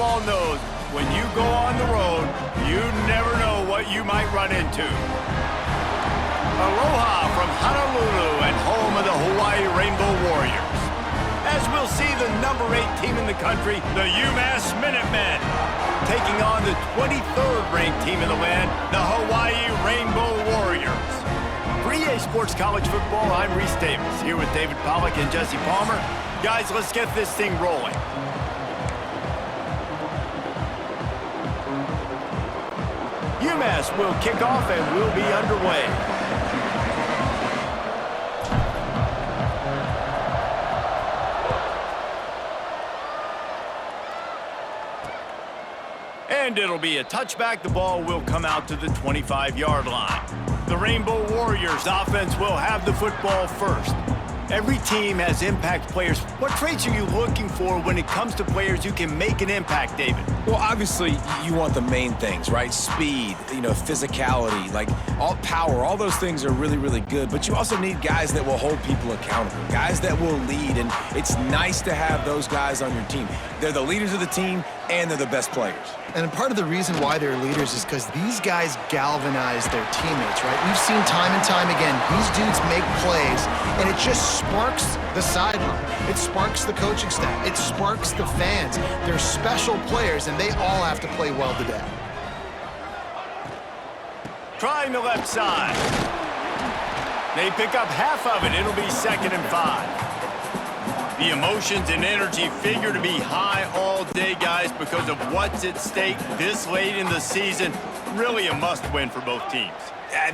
football knows when you go on the road, you never know what you might run into. Aloha from Honolulu and home of the Hawaii Rainbow Warriors. As we'll see the number 8 team in the country, the UMass Minutemen, taking on the 23rd ranked team in the land, the Hawaii Rainbow Warriors. For EA Sports College Football, I'm Reese Davis, here with David Pollack and Jesse Palmer. Guys, let's get this thing rolling. UMass will kick off and we'll be underway. And it'll be a touchback. The ball will come out to the 25-yard line. The Rainbow Warriors offense will have the football first. Every team has impact players. What traits are you looking for when it comes to players who can make an impact, David? Well, obviously, you want the main things, right? Speed, physicality, like all power, all those things are really, really good. But you also need guys that will hold people accountable, guys that will lead, and it's nice to have those guys on your team. They're the leaders of the team, and they're the best players. And part of the reason why they're leaders is because these guys galvanize their teammates, right? We've seen time and time again, these dudes make plays, and it just sparks the sideline. It sparks the coaching staff. It sparks the fans. They're special players, and they all have to play well today. Trying the left side. They pick up half of it. It'll be 2nd and 5. The emotions and energy figure to be high all day, guys, because of what's at stake this late in the season. Really a must-win for both teams.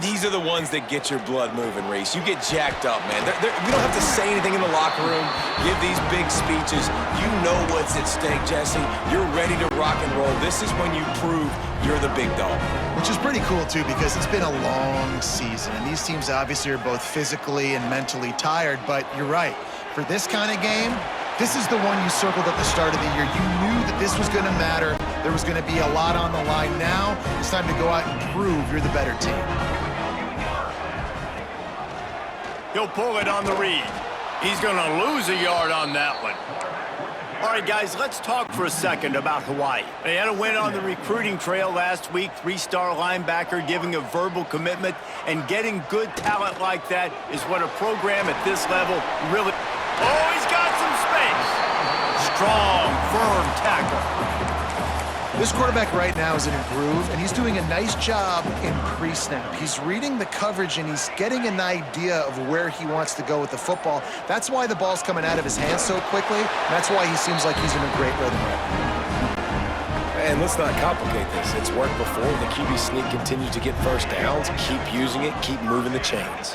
These are the ones that get your blood moving, Reese. You get jacked up, man. We don't have to say anything in the locker room, give these big speeches. You know what's at stake, Jesse. You're ready to rock and roll. This is when you prove you're the big dog. Which is pretty cool, too, because it's been a long season, and these teams obviously are both physically and mentally tired, but you're right. For this kind of game, this is the one you circled at the start of the year. You knew that this was going to matter. There was going to be a lot on the line. Now, it's time to go out and prove you're the better team. He'll pull it on the read. He's going to lose a yard on that one. All right, guys, let's talk for a second about Hawaii. They had a win on the recruiting trail last week. 3-star linebacker giving a verbal commitment, and getting good talent like that is what a program at this level really... Oh, he's got some space. Strong, firm tackle. This quarterback right now is in a groove, and he's doing a nice job in pre-snap. He's reading the coverage, and he's getting an idea of where he wants to go with the football. That's why the ball's coming out of his hands so quickly. That's why he seems like he's in a great rhythm right now. And let's not complicate this. It's worked before. The QB sneak continues to get first downs. Keep using it. Keep moving the chains.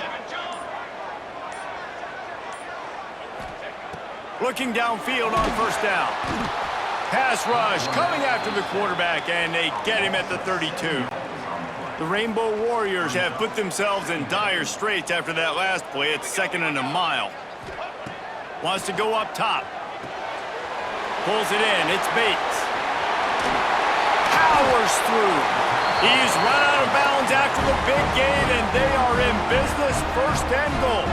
Looking downfield on first down. Pass rush coming after the quarterback, and they get him at the 32. The Rainbow Warriors have put themselves in dire straits after that last play. It's 2nd and a mile. Wants to go up top. Pulls it in. It's Bates. Powers through. He's run out of bounds after the big gain, and they are in business. 1st and goal.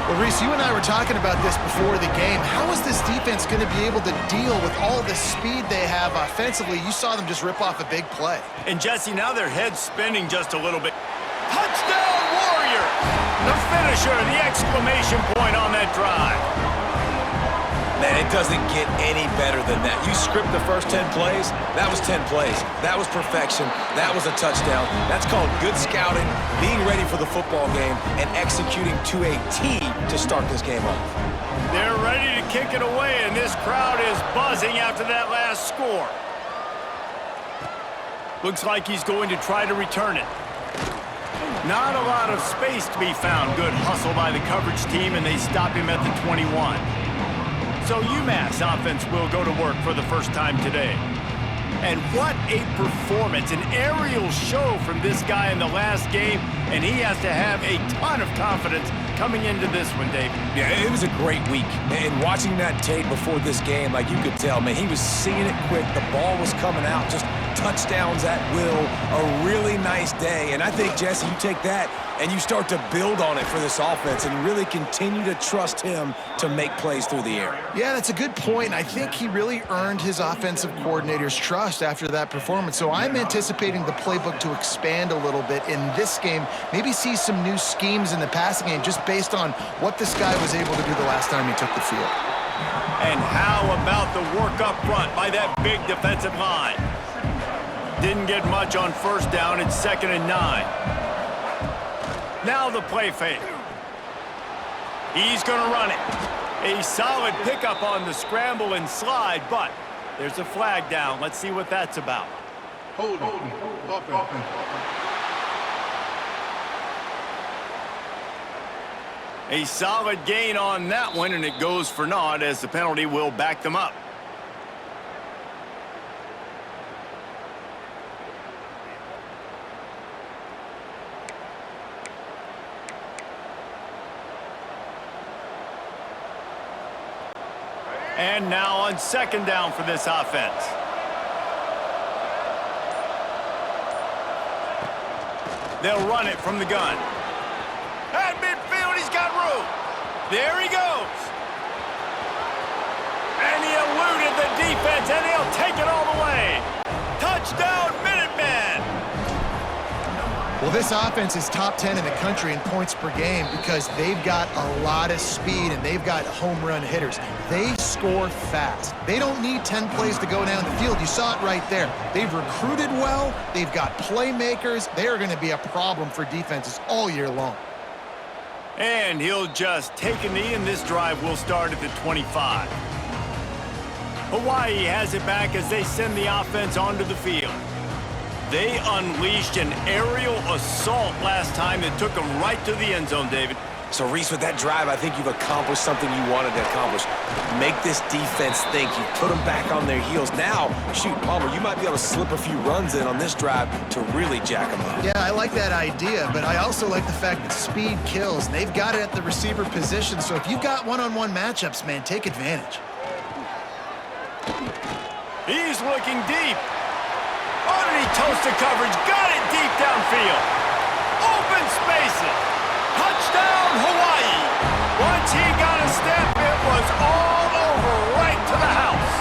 Well, Reese, you and I were talking about this before the game. How is this defense going to be able to deal with all the speed they have offensively? You saw them just rip off a big play. And, Jesse, now their head's spinning just a little bit. Touchdown, Warriors! The finisher, the exclamation point on that drive. Man, it doesn't get any better than that. You script the first 10 plays, that was 10 plays. That was perfection. That was a touchdown. That's called good scouting, being ready for the football game, and executing to a T to start this game off. They're ready to kick it away, and this crowd is buzzing after that last score. Looks like he's going to try to return it. Not a lot of space to be found. Good hustle by the coverage team, and they stop him at the 21. So UMass offense will go to work for the first time today. And what a performance, an aerial show from this guy in the last game, and he has to have a ton of confidence coming into this one, David. Yeah, it was a great week. And watching that tape before this game, like you could tell, man, he was seeing it quick. The ball was coming out just touchdowns at will, a really nice day. And I think, Jesse, you take that and you start to build on it for this offense and really continue to trust him to make plays through the air. Yeah, that's a good point. I think he really earned his offensive coordinator's trust after that performance. So I'm anticipating the playbook to expand a little bit in this game, maybe see some new schemes in the passing game just based on what this guy was able to do the last time he took the field. And how about the work up front by that big defensive line? Didn't get much on first down. It's 2nd and 9. Now the play fake. He's going to run it. A solid pickup on the scramble and slide, but there's a flag down. Let's see what that's about. Hold on. A solid gain on that one, and it goes for naught as the penalty will back them up. And now on 2nd down for this offense. They'll run it from the gun. At midfield, he's got room. There he goes. And he eluded the defense, and he'll take it all the way. Touchdown, Minutemen. Well, this offense is top 10 in the country in points per game because they've got a lot of speed and they've got home run hitters. They score fast. They don't need 10 plays to go down the field. You saw it right there. They've recruited well. They've got playmakers. They are going to be a problem for defenses all year long. And he'll just take a knee, and this drive will start at the 25. Hawaii has it back as they send the offense onto the field. They unleashed an aerial assault last time that took them right to the end zone, David. So, Reese, with that drive, I think you've accomplished something you wanted to accomplish. Make this defense think. You put them back on their heels. Now, shoot, Palmer, you might be able to slip a few runs in on this drive to really jack them up. Yeah, I like that idea, but I also like the fact that speed kills. They've got it at the receiver position, so if you've got one-on-one matchups, man, take advantage. He's looking deep. Underneath toasted coverage, got it deep downfield. Open spaces. Touchdown, Hawaii. Once he got a step, it was all over right to the house.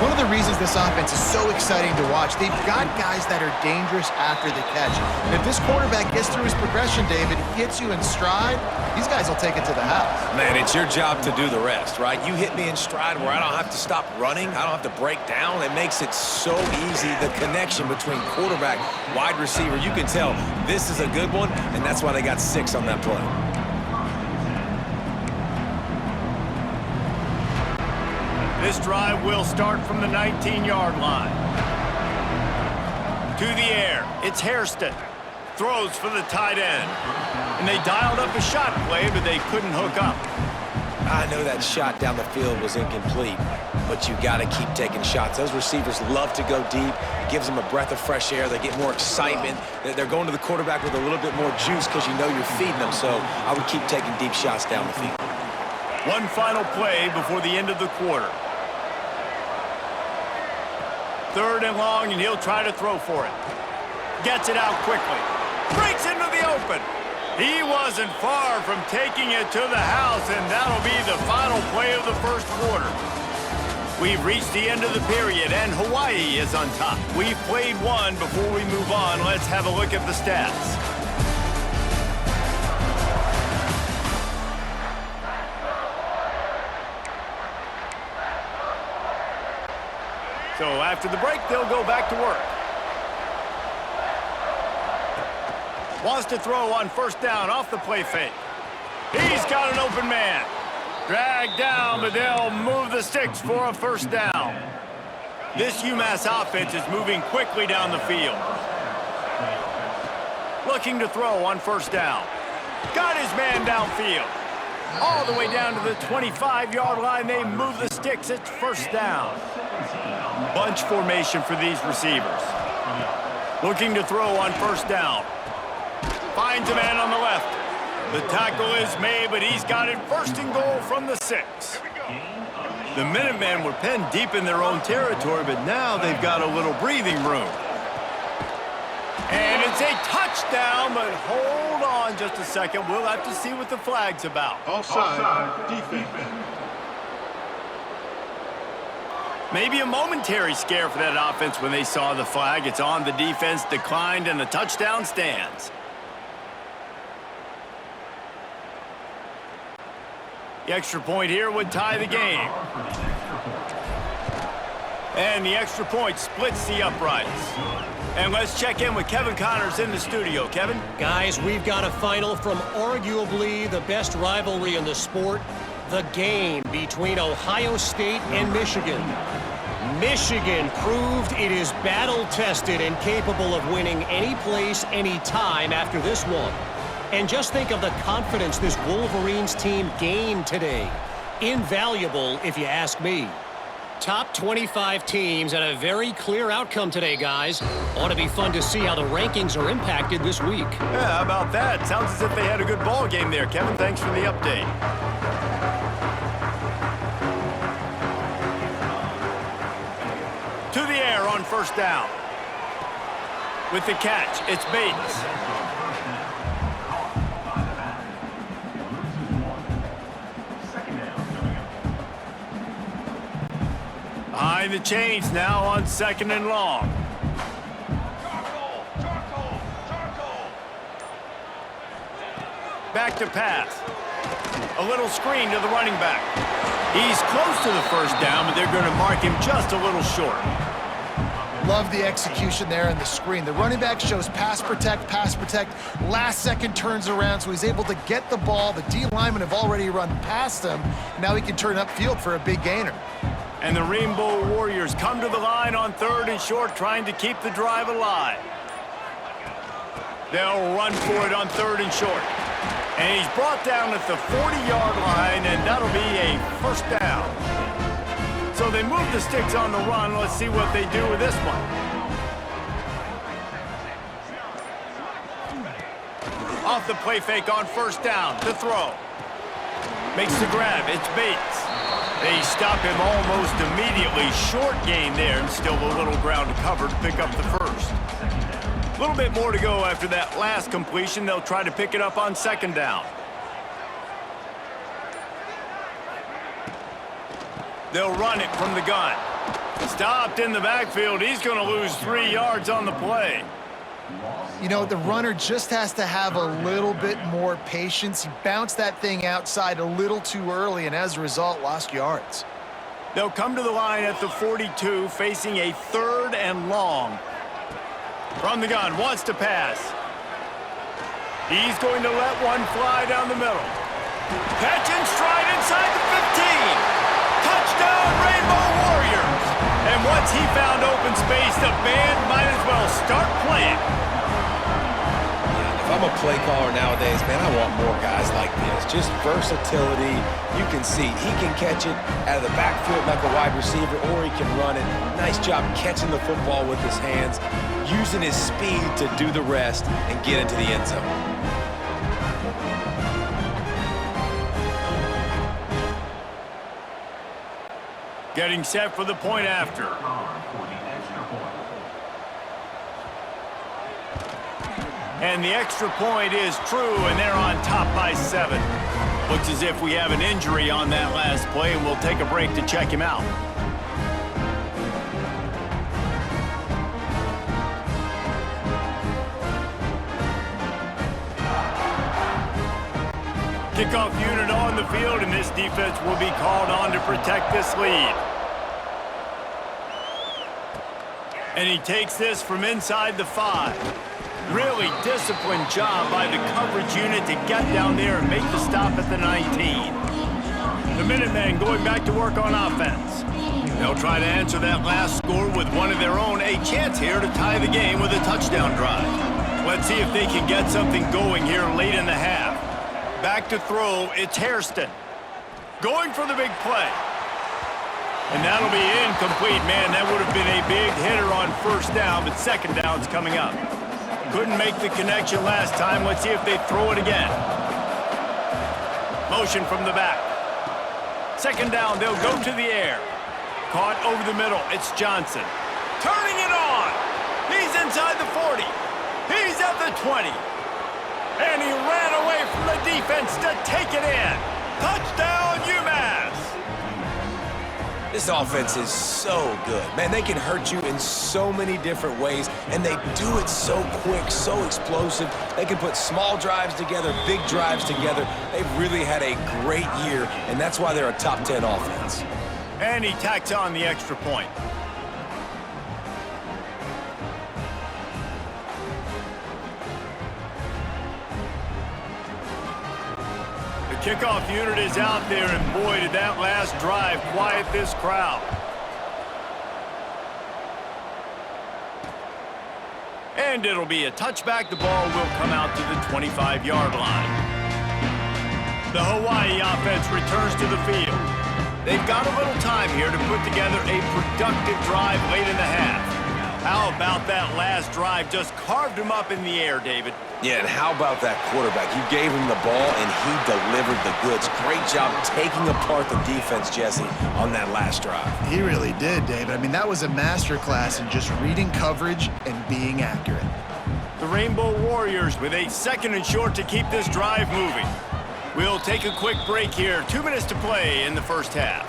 One of the reasons this offense is so exciting to watch, they've got guys that are dangerous after the catch. And if this quarterback gets through his progression, David, hits you in stride, these guys will take it to the house. Man, it's your job to do the rest, right? You hit me in stride where I don't have to stop running. I don't have to break down. It makes it so easy, the connection between quarterback, wide receiver. You can tell this is a good one, and that's why they got 6 on that play. This drive will start from the 19-yard line. To the air, it's Hairston. Throws for the tight end. And they dialed up a shot play, but they couldn't hook up. I know that shot down the field was incomplete, but you got to keep taking shots. Those receivers love to go deep. It gives them a breath of fresh air. They get more excitement. They're going to the quarterback with a little bit more juice because you know you're feeding them. So I would keep taking deep shots down the field. One final play before the end of the quarter. 3rd and long, and he'll try to throw for it. Gets it out quickly. Breaks into the open. He wasn't far from taking it to the house, and that'll be the final play of the first quarter. We've reached the end of the period, and Hawaii is on top. We've played one. Before we move on, let's have a look at the stats. So after the break, they'll go back to work. Wants to throw on 1st down off the play fake. He's got an open man. Dragged down, but they'll move the sticks for a 1st down. This UMass offense is moving quickly down the field. Looking to throw on 1st down. Got his man downfield. All the way down to the 25-yard line. They move the sticks. It's 1st down. Bunch formation for these receivers. Looking to throw on 1st down. Finds a man on the left. The tackle is made, but he's got it 1st and goal from the 6. The Minutemen were penned deep in their own territory, but now they've got a little breathing room. And it's a touchdown, but hold on just a second. We'll have to see what the flag's about. Offside, defense. Maybe a momentary scare for that offense when they saw the flag. It's on, the defense declined, and the touchdown stands. The extra point here would tie the game. And the extra point splits the uprights. And let's check in with Kevin Connors in the studio. Kevin? Guys, we've got a final from arguably the best rivalry in the sport, the game between Ohio State and Michigan. Michigan proved it is battle-tested and capable of winning any place, any time after this one. And just think of the confidence this Wolverines team gained today. Invaluable, if you ask me. Top 25 teams and a very clear outcome today, guys. Ought to be fun to see how the rankings are impacted this week. Yeah, how about that? Sounds as if they had a good ball game there, Kevin. Thanks for the update. To the air on first down. With the catch, it's Bates. Behind the chains now on second and long. Back to pass. A little screen to the running back. He's close to the first down, but they're going to mark him just a little short. Love the execution there in the screen. The running back shows pass protect, last second turns around, so he's able to get the ball. The D linemen have already run past him. Now he can turn upfield for a big gainer. And the Rainbow Warriors come to the line on third and short, trying to keep the drive alive. They'll run for it on third and short. And he's brought down at the 40-yard line, and that'll be a first down. So they move the sticks on the run. Let's see what they do with this one. Off the play fake on first down to throw. Makes the grab. It's Bates. They stop him almost immediately. Short gain there, and still a little ground to cover to pick up the first. A little bit more to go after that last completion. They'll try to pick it up on second down. They'll run it from the gun. Stopped in the backfield. He's going to lose 3 yards on the play. You know, the runner just has to have a little bit more patience. He bounced that thing outside a little too early, and as a result, lost yards. They'll come to the line at the 42, facing a third and long. From the gun, wants to pass. He's going to let one fly down the middle. Catch and stride inside the 15. Touchdown, Rainbow Warriors. And once he found open space, the band might as well start playing. If I'm a play caller nowadays, man, I want more guys like this. Just versatility. You can see he can catch it out of the backfield like a wide receiver, or he can run it. Nice job catching the football with his hands, using his speed to do the rest and get into the end zone. Getting set for the point after. And the extra point is true, and they're on top by 7. Looks as if we have an injury on that last play, and we'll take a break to check him out. Kickoff unit on the field, and this defense will be called on to protect this lead. And he takes this from inside the 5. Really disciplined job by the coverage unit to get down there and make the stop at the 19. The Minutemen going back to work on offense. They'll try to answer that last score with one of their own. A chance here to tie the game with a touchdown drive. Let's see if they can get something going here late in the half. Back to throw, it's Hairston. Going for the big play. And that'll be incomplete. Man, that would have been a big hitter on first down, but second down's coming up. Couldn't make the connection last time. Let's see if they throw it again. Motion from the back. second down, they'll go to the air. Caught over the middle, it's Johnson. Turning it on. He's inside the 40. He's at the 20. And he ran away from the defense to take it in. Touchdown, UMass. This offense is so good. Man, they can hurt you in so many different ways, and they do it so quick, so explosive. They can put small drives together, big drives together. They've really had a great year, and that's why they're a top 10 offense. And he tacks on the extra point. The kickoff unit is out there, and boy, did that last drive quiet this crowd. And it'll be a touchback. The ball will come out to the 25-yard line. The Hawaii offense returns to the field. They've got a little time here to put together a productive drive late in the half. How about that last drive? Just carved him up in the air, David. Yeah, and how about that quarterback? You gave him the ball, and he delivered the goods. Great job taking apart the defense, Jesse, on that last drive. He really did, David. I mean, that was a masterclass in just reading coverage and being accurate. The Rainbow Warriors with a second and short to keep this drive moving. We'll take a quick break here. 2 minutes to play in the first half.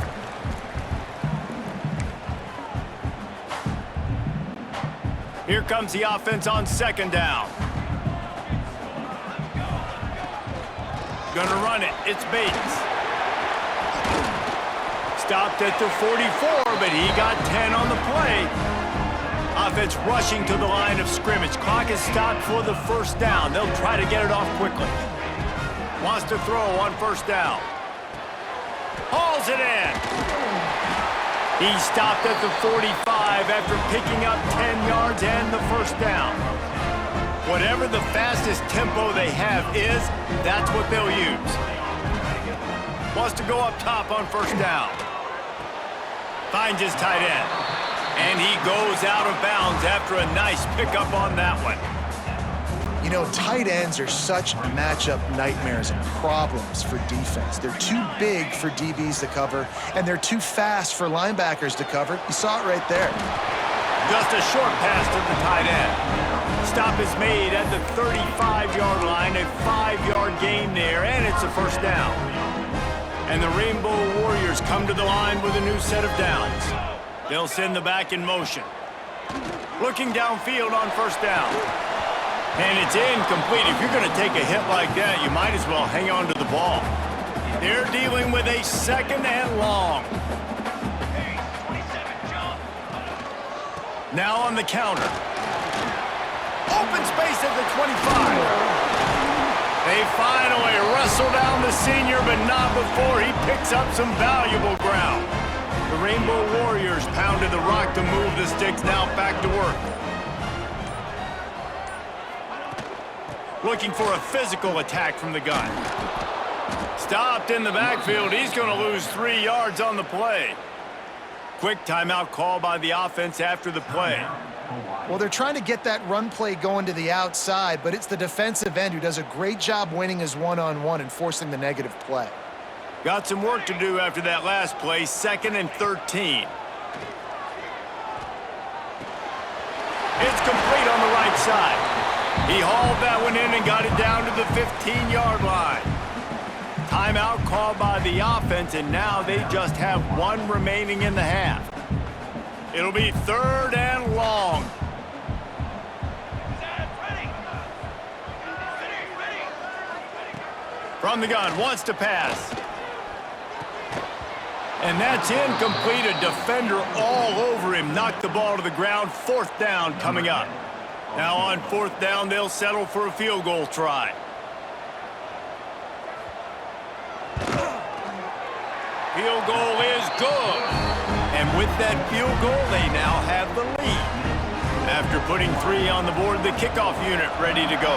Here comes the offense on second down. Gonna run it. It's Bates. Stopped at the 44, but he got 10 on the play. Offense rushing to the line of scrimmage. Clock is stopped for the first down. They'll try to get it off quickly. Wants to throw on first down. Hauls it in. He stopped at the 45 after picking up 10 yards and the first down. Whatever the fastest tempo they have is, that's what they'll use. Wants to go up top on first down. Finds his tight end. And he goes out of bounds after a nice pickup on that one. You know, tight ends are such matchup nightmares and problems for defense. They're too big for DBs to cover, and they're too fast for linebackers to cover. You saw it right there. Just a short pass to the tight end. Stop is made at the 35-yard line, a 5-yard gain there, and it's a first down. And the Rainbow Warriors come to the line with a new set of downs. They'll send the back in motion. Looking downfield on first down. And it's incomplete. If you're going to take a hit like that, you might as well hang on to the ball. They're dealing with a second and long. Now on the counter. Open space at the 25. They finally wrestle down the senior, but not before he picks up some valuable ground. The Rainbow Warriors pounded the rock to move the sticks. Now back to work. Looking for a physical attack from the gun. Stopped in the backfield. He's going to lose 3 yards on the play. Quick timeout call by the offense after the play. Well, they're trying to get that run play going to the outside, but it's the defensive end who does a great job winning his one-on-one and forcing the negative play. Got some work to do after that last play, 2nd and 13. It's complete on the right side. He hauled that one in and got it down to the 15-yard line. Timeout called by the offense, and now they just have one remaining in the half. It'll be 3rd and long. From the gun, wants to pass. And that's incomplete. A defender all over him. Knocked the ball to the ground. 4th down coming up. Now on 4th down, they'll settle for a field goal try. Field goal is good. And with that field goal, they now have the lead. After putting 3 on the board, the kickoff unit ready to go.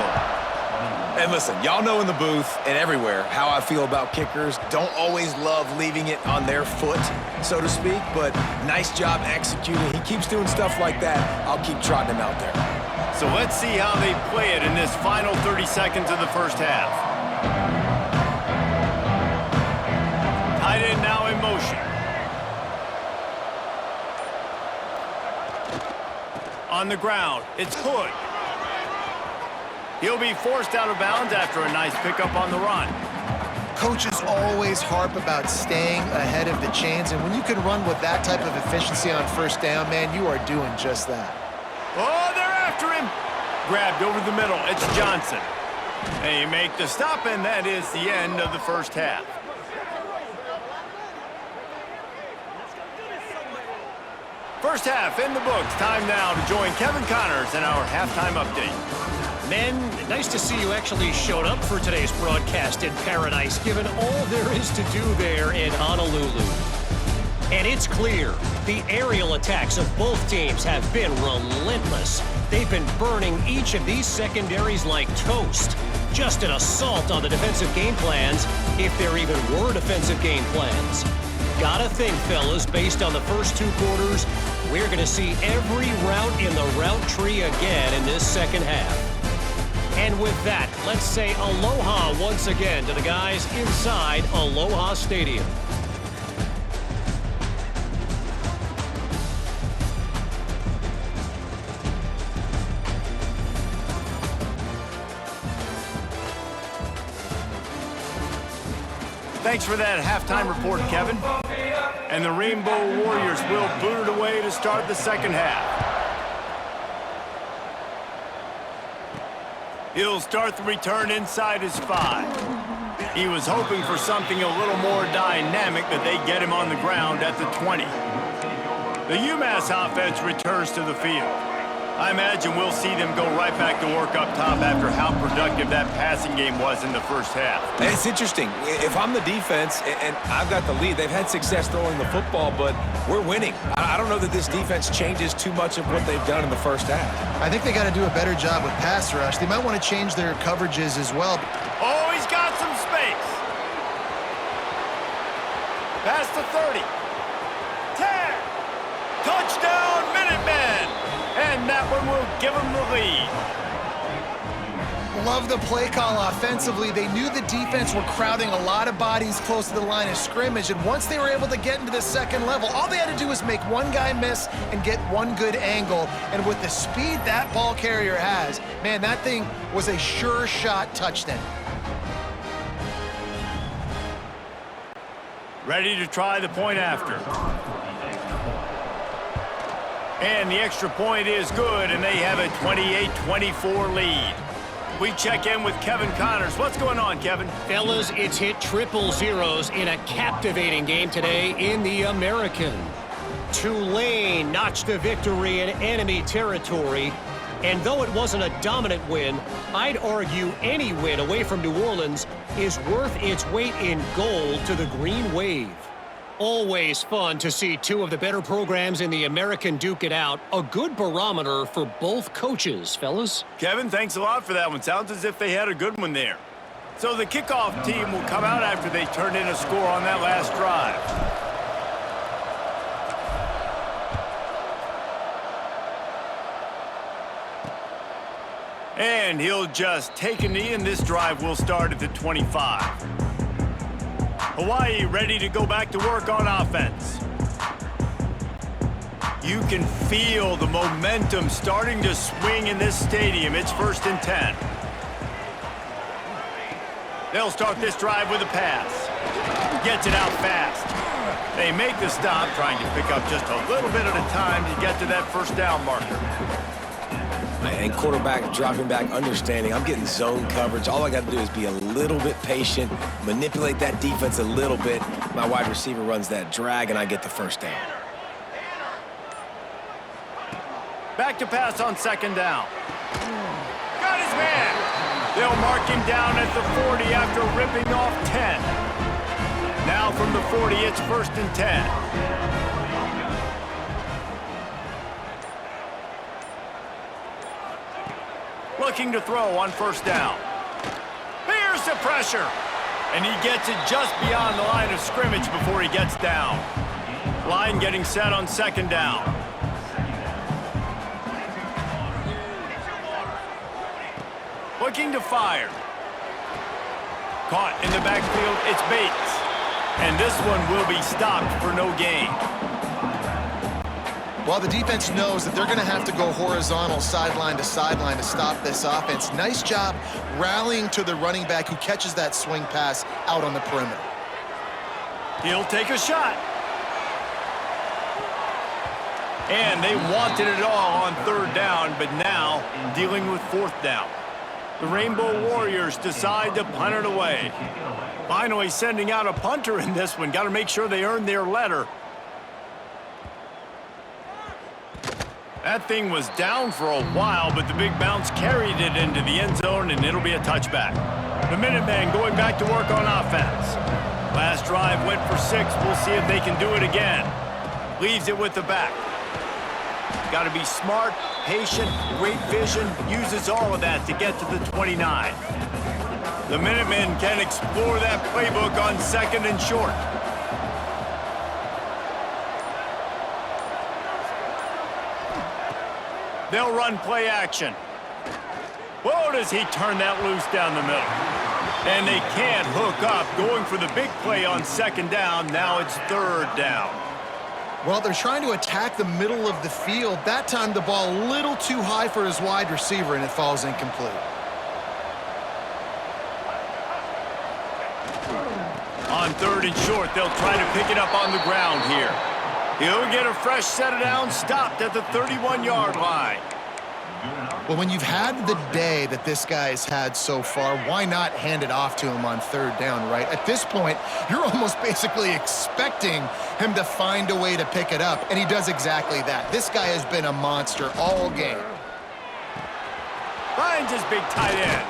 And listen, y'all know in the booth and everywhere how I feel about kickers. Don't always love leaving it on their foot, so to speak, but nice job executing. He keeps doing stuff like that. I'll keep trotting him out there. So let's see how they play it in this final 30 seconds of the first half. Tight end now in motion. motion. On the ground, it's Hood. He'll be forced out of bounds after a nice pickup on the run. Coaches always harp about staying ahead of the chains, and when you can run with that type of efficiency on first down, man, you are doing just that. Oh, they're after him. Grabbed over the middle. It's Johnson. They make the stop, and that is the end of the first half. First half in the books. Time now to join Kevin Connors in our halftime update. Men, nice to see you actually showed up for today's broadcast in paradise, given all there is to do there in Honolulu. And it's clear, the aerial attacks of both teams have been relentless. They've been burning each of these secondaries like toast. Just an assault on the defensive game plans, if there even were defensive game plans. Gotta think, fellas, based on the first two quarters, we're gonna see every route in the route tree again in this second half. And with that, let's say aloha once again to the guys inside Aloha Stadium. Thanks for that halftime report, Kevin. And the Rainbow Warriors will boot it away to start the second half. He'll start the return inside his 5. He was hoping for something a little more dynamic, but they get him on the ground at the 20. The UMass offense returns to the field. I imagine we'll see them go right back to work up top after how productive that passing game was in the first half. It's interesting. If I'm the defense and I've got the lead, they've had success throwing the football, but we're winning. I don't know that this defense changes too much of what they've done in the first half. I think they got to do a better job with pass rush. They might want to change their coverages as well. Oh, he's got some space. Past the 30. 10. Touchdown, Minutemen. And that one will give them the lead. Love the play call offensively. They knew the defense were crowding a lot of bodies close to the line of scrimmage, and once they were able to get into the second level, all they had to do was make one guy miss and get one good angle. And with the speed that ball carrier has, man, that thing was a sure shot touchdown. Ready to try the point after. And the extra point is good, and they have a 28-24 lead. We check in with Kevin Connors. What's going on, Kevin? Fellas, it's hit triple zeros in a captivating game today in the American. Tulane notched the victory in enemy territory. And though it wasn't a dominant win, I'd argue any win away from New Orleans is worth its weight in gold to the Green Wave. Always fun to see two of the better programs in the American duke it out. A good barometer for both coaches, fellas. Kevin, thanks a lot for that one. Sounds as if they had a good one there. So the kickoff team will come out after they turned in a score on that last drive. And he'll just take a knee, and this drive will start at the 25. Hawaii ready to go back to work on offense. You can feel the momentum starting to swing in this stadium. It's 1st and 10. They'll start this drive with a pass. Gets it out fast. They make the stop, trying to pick up just a little bit at a time to get to that first down marker. And quarterback dropping back, understanding I'm getting zone coverage. All I got to do is be a little bit patient, manipulate that defense a little bit. My wide receiver runs that drag, and I get the first down. Back to pass on 2nd down. Got his man. They'll mark him down at the 40 after ripping off 10. Now from the 40, it's 1st and 10. Looking to throw on 1st down. Here's the pressure. And he gets it just beyond the line of scrimmage before he gets down. Line getting set on 2nd down. Looking to fire. Caught in the backfield, it's Bates. And this one will be stopped for no gain. Well, the defense knows that they're going to have to go horizontal sideline to stop this offense. Nice job rallying to the running back who catches that swing pass out on the perimeter. He'll take a shot. And they wanted it all on third down, but now dealing with fourth down. The Rainbow Warriors decide to punt it away. Finally sending out a punter in this one. Got to make sure they earn their letter. That thing was down for a while, but the big bounce carried it into the end zone, and it'll be a touchback. The Minutemen going back to work on offense. Last drive went for 6. We'll see if they can do it again. Leaves it with the back. Got to be smart, patient, great vision, uses all of that to get to the 29. The Minutemen can explore that playbook on 2nd and short. They'll run play action. Whoa, does he turn that loose down the middle. And they can't hook up, going for the big play on 2nd down. Now it's 3rd down. Well, they're trying to attack the middle of the field. That time the ball a little too high for his wide receiver, and it falls incomplete. On 3rd and short, they'll try to pick it up on the ground here. He'll get a fresh set of downs, stopped at the 31-yard line. Well, when you've had the day that this guy's had so far, why not hand it off to him on 3rd down, right? At this point, you're almost basically expecting him to find a way to pick it up, and he does exactly that. This guy has been a monster all game. Finds his big tight end.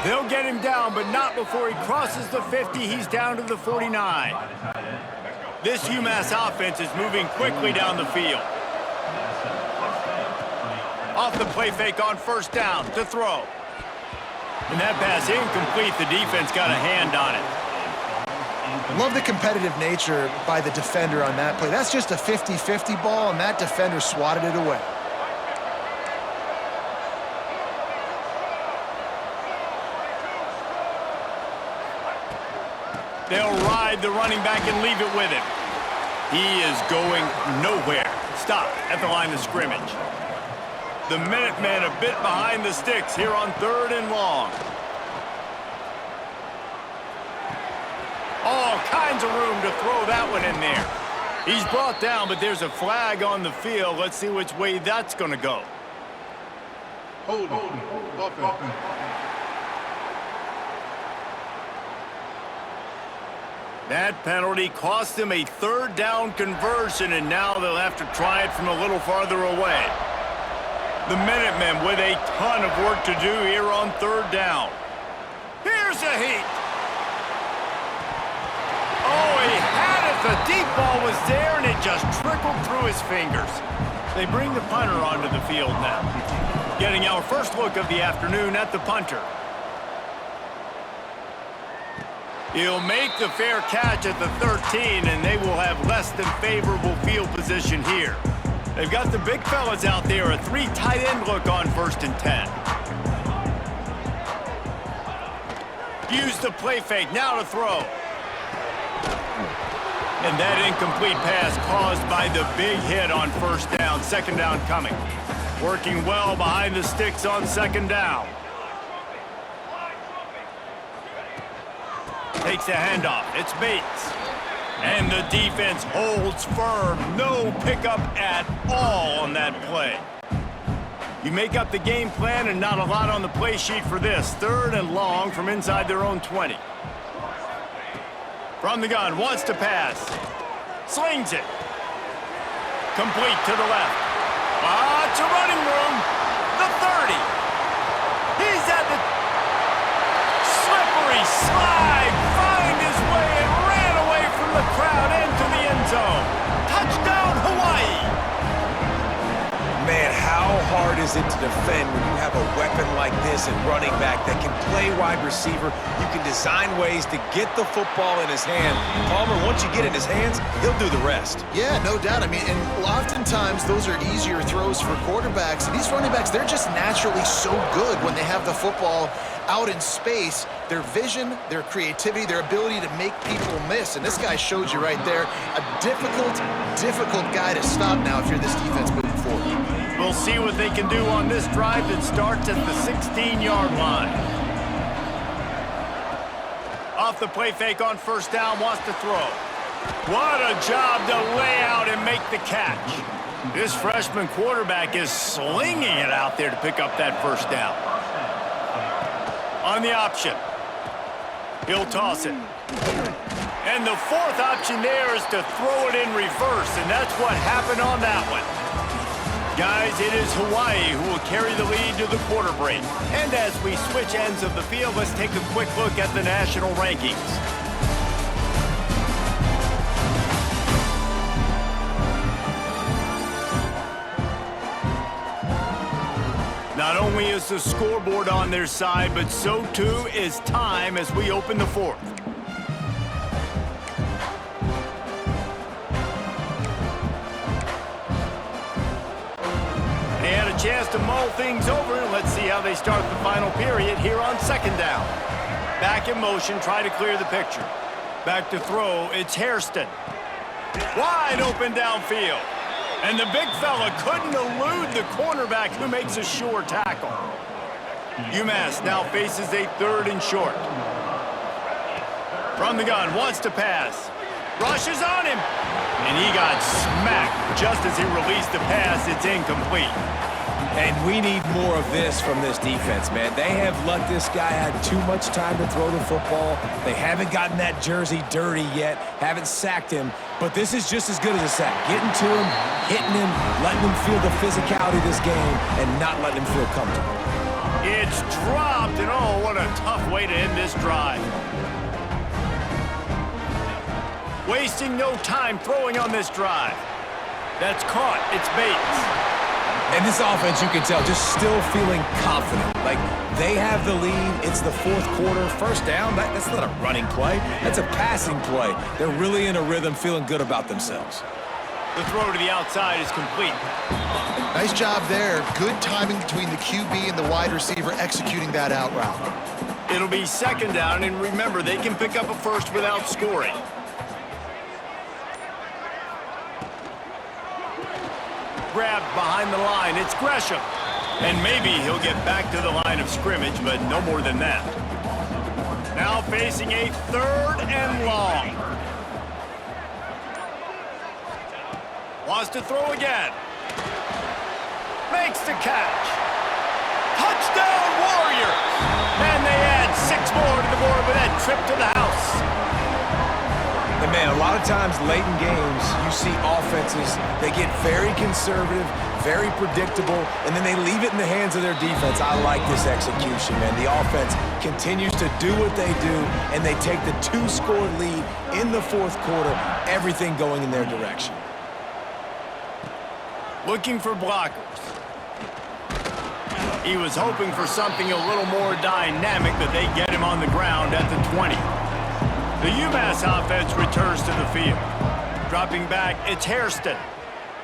They'll get him down, but not before he crosses the 50. He's down to the 49. This UMass offense is moving quickly down the field. Off the play fake on 1st down to throw. And that pass incomplete. The defense got a hand on it. Love the competitive nature by the defender on that play. That's just a 50-50 ball, and that defender swatted it away. They'll ride the running back and leave it with him. He is going nowhere. Stop at the line of scrimmage. The Minutemen a bit behind the sticks here on 3rd and long. All kinds of room to throw that one in there. He's brought down, but there's a flag on the field. Let's see which way that's going to go. Hold offense. That penalty cost them a 3rd down conversion, and now they'll have to try it from a little farther away. The Minutemen with a ton of work to do here on 3rd down. Here's a heat. Oh, he had it. The deep ball was there, and it just trickled through his fingers. They bring the punter onto the field now. Getting our first look of the afternoon at the punter. He'll make the fair catch at the 13, and they will have less than favorable field position here. They've got the big fellas out there, a 3 tight end look on 1st and 10. Use the play fake, now to throw. And that incomplete pass caused by the big hit on 1st down, 2nd down coming. Working well behind the sticks on 2nd down. Takes a handoff. It's Bates. And the defense holds firm. No pickup at all on that play. You make up the game plan and not a lot on the play sheet for this. 3rd and long from inside their own 20. From the gun, wants to pass. Slings it. Complete to the left. Lots of running room. The 30. He's at the slippery slide. Find his way and ran away from the crowd into the end zone. Touchdown, Hawaii. Man, how hard is it to defend when you have a weapon like this and running back that can play wide receiver? You can design ways to get the football in his hand. Palmer, once you get it in his hands, he'll do the rest. Yeah, no doubt. I mean, and oftentimes those are easier throws for quarterbacks. And these running backs, they're just naturally so good when they have the football out in space. Their vision, their creativity, their ability to make people miss. And this guy showed you right there, a difficult guy to stop now if you're this defense moving forward. We'll see what they can do on this drive that starts at the 16-yard line. Off the play fake on first down, wants to throw. What a job to lay out and make the catch. This freshman quarterback is slinging it out there to pick up that first down. On the option, he'll toss it. And the fourth option there is to throw it in reverse, and that's what happened on that one. Guys, it is Hawaii who will carry the lead to the quarter break. And as we switch ends of the field, let's take a quick look at the national rankings. Not only is the scoreboard on their side, but so too is time as we open the fourth. They had a chance to mull things over. Let's see how they start the final period here on second down. Back in motion, try to clear the picture. Back to throw, it's Hairston. Wide open downfield. And the big fella couldn't elude the cornerback who makes a sure tackle. UMass now faces a third and short. From the gun, wants to pass. Rushes on him. And he got smacked just as he released the pass. It's incomplete. And we need more of this from this defense, man. They have let this guy have too much time to throw the football. They haven't gotten that jersey dirty yet, haven't sacked him. But this is just as good as a sack. Getting to him, hitting him, letting him feel the physicality of this game, and not letting him feel comfortable. It's dropped, and oh, what a tough way to end this drive. Wasting no time throwing on this drive. That's caught. It's Bates. And this offense, you can tell, just still feeling confident. Like, they have the lead. It's the fourth quarter. First down, that's not a running play. That's a passing play. They're really in a rhythm, feeling good about themselves. The throw to the outside is complete. Nice job there. Good timing between the QB and the wide receiver executing that out route. It'll be second down, and remember, they can pick up a first without scoring. Grabbed behind the line, it's Gresham. And maybe he'll get back to the line of scrimmage, but no more than that. Now facing a third and long. Wants to throw again. Makes the catch. Touchdown Warriors! And they add 6 more to the board with that trip to the house. And man, a lot of times late in games, you see offenses, they get very conservative, very predictable, and then they leave it in the hands of their defense. I like this execution, man. The offense continues to do what they do, and they take the 2-score lead in the fourth quarter, everything going in their direction. Looking for blockers. He was hoping for something a little more dynamic, but they get him on the ground at the 20. The UMass offense returns to the field. Dropping back, it's Hairston.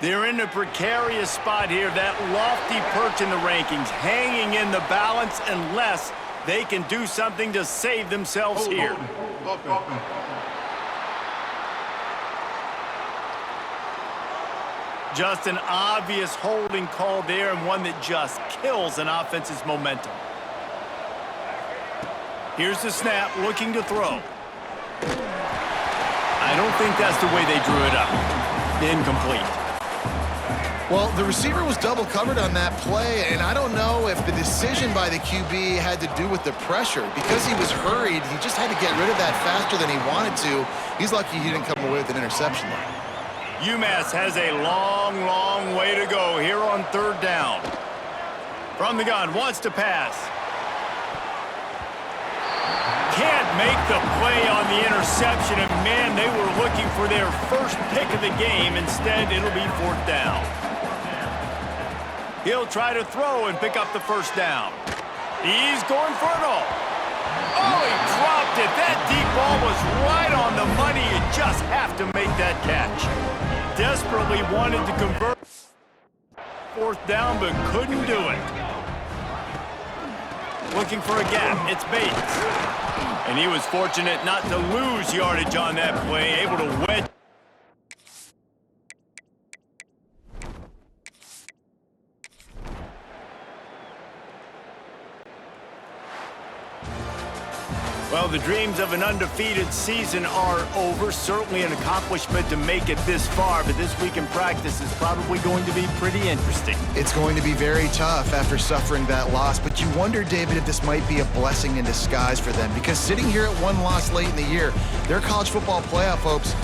They're in a precarious spot here, that lofty perch in the rankings, hanging in the balance unless they can do something to save themselves here. Just an obvious holding call there, and one that just kills an offense's momentum. Here's the snap, looking to throw. I don't think that's the way they drew it up. Incomplete. Well, the receiver was double covered on that play, and I don't know if the decision by the QB had to do with the pressure. Because he was hurried, he just had to get rid of that faster than he wanted to. He's lucky he didn't come away with an interception there. UMass has a long, long way to go here on third down. From the gun, wants to pass. Can't make the play on the interception, and man, they were looking for their first pick of the game. Instead, it'll be fourth down. He'll try to throw and pick up the first down. He's going for it all. Oh, he dropped it. That deep ball was right on the money. You just have to make that catch. Desperately wanted to convert fourth down, but couldn't do it. Looking for a gap. It's Bates. And he was fortunate not to lose yardage on that play, able to wedge. Well, the dreams of an undefeated season are over. Certainly an accomplishment to make it this far, but this week in practice is probably going to be pretty interesting. It's going to be very tough after suffering that loss, but you wonder, David, if this might be a blessing in disguise for them, because sitting here at one loss late in the year, their college football playoff hopes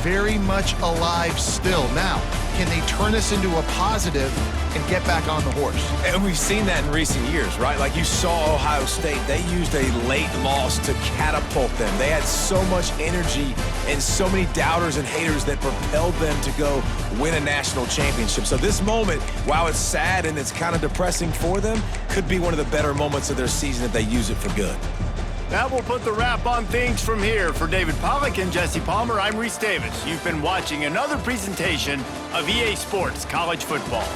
very much alive still. Now, can they turn this into a positive and get back on the horse? And we've seen that in recent years, right? Like you saw Ohio State, they used a late loss to catapult them. They had so much energy and so many doubters and haters that propelled them to go win a national championship. So this moment, while it's sad and it's kind of depressing for them, could be one of the better moments of their season if they use it for good. That will put the wrap on things from here. For David Pollack and Jesse Palmer, I'm Reese Davis. You've been watching another presentation of EA Sports College Football.